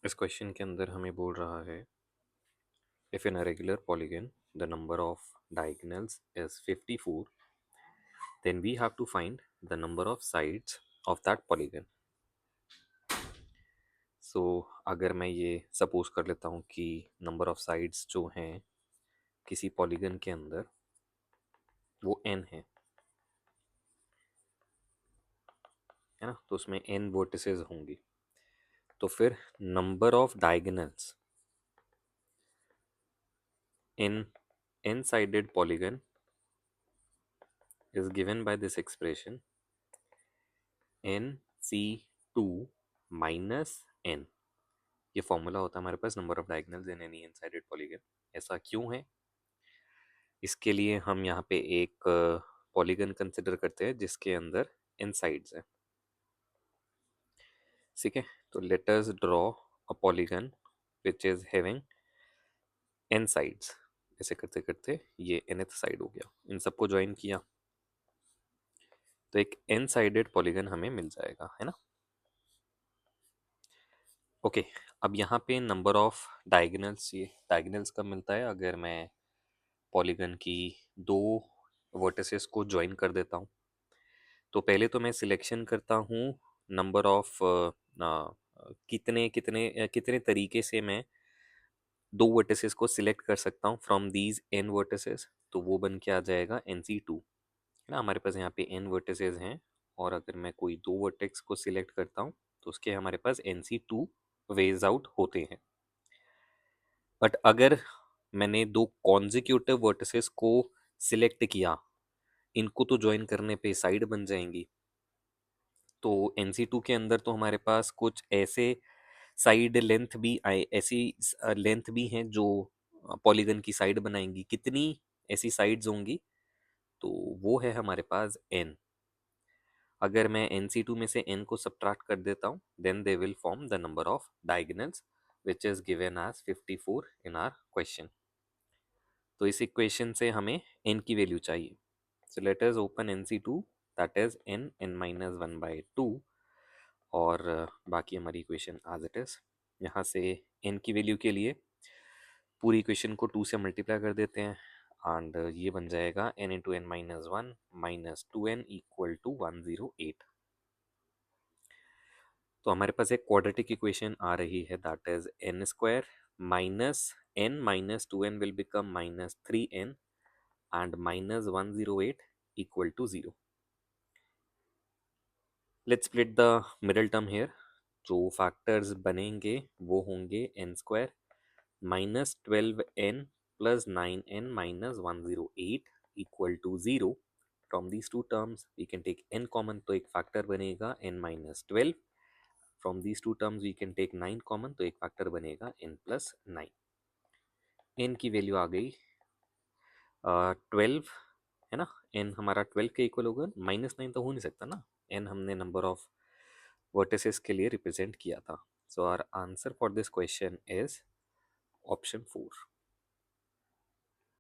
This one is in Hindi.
इस क्वेश्चन के अंदर हमें बोल रहा है if in a regular polygon the number of diagonals is 54 then we have to find the number of sides of that polygon. So अगर मैं ये सपोज कर लेता हूँ कि नंबर ऑफ साइड्स जो हैं किसी पॉलीगन के अंदर वो n है ना, तो उसमें n वर्टिसेस होंगी, तो फिर number of diagonals in n sided polygon is given by this expression nc2 minus n. ये फॉर्मूला होता है हमारे पास number of diagonals in any n sided polygon. ऐसा क्यों है? इसके लिए हम यहाँ पे एक पॉलीगन कंसिडर करते हैं जिसके अंदर n साइड्स हैं. ठीक है, तो let us draw a polygon which is having n sides. ऐसे करते करते ये nth साइड हो गया, इन सबको ज्वाइन किया तो एक n साइडेड पॉलीगन हमें मिल जाएगा, है ना. ओके, अब यहाँ पे नंबर ऑफ डायगोनल्स, ये डायगोनल्स कब मिलता है? अगर मैं पॉलीगन की दो वर्टिसेस को ज्वाइन कर देता हूँ. तो पहले तो मैं सिलेक्शन करता हूँ नंबर ऑफ कितने कितने कितने तरीके से मैं दो वर्टिसेस को सिलेक्ट कर सकता हूँ फ्रॉम दीज n वर्टिसेस. तो वो बन के आ जाएगा nc2, है ना. हमारे पास यहाँ पे n वर्टिसेस हैं और अगर मैं कोई दो वर्टेक्स को सिलेक्ट करता हूँ तो उसके हमारे पास nc2 वेज आउट होते हैं. बट अगर मैंने दो कॉन्जिक्यूटिव वर्टिसेस को सिलेक्ट किया, इनको तो ज्वाइन करने पे साइड बन जाएंगी. तो NC2 के अंदर तो हमारे पास कुछ ऐसे साइड लेंथ भी आए, ऐसी लेंथ भी हैं जो पॉलीगन की साइड बनाएंगी. कितनी ऐसी साइड्स होंगी? तो वो है हमारे पास n. अगर मैं NC2 में से n को सब्ट्रैक्ट कर देता हूँ then they will form the number of diagonals which is given as 54 in our question. तो इस इक्वेशन से हमें n की वैल्यू चाहिए. So let us open NC2, that is n minus 1/2 और बाकी हमारी इक्वेशन एज इट इज. यहाँ से n की वैल्यू के लिए पूरी इक्वेशन को 2 से मल्टीप्लाई कर देते हैं एंड ये बन जाएगा n into n minus 1 minus 2n equal to 108. तो हमारे पास एक क्वाड्रेटिक इक्वेशन आ रही है that is n square minus n minus 2n will become minus 3n and minus 108 equal to 0. Let's split the middle term here. जो फैक्टर्स बनेंगे वो होंगे n square minus 12n plus 9n minus 108 equal to 0. From these two terms we can take n common, तो एक फैक्टर बनेगा n minus 12. From these two terms we can take 9 common, तो एक फैक्टर बनेगा n प्लस 9. n की वैल्यू आ गई 12, है ना. n हमारा 12 के इक्वल होगा, माइनस 9 तो हो नहीं सकता ना. n हमने नंबर ऑफ वर्टिसेस के लिए रिप्रेजेंट किया था. So our answer for this question is option 4.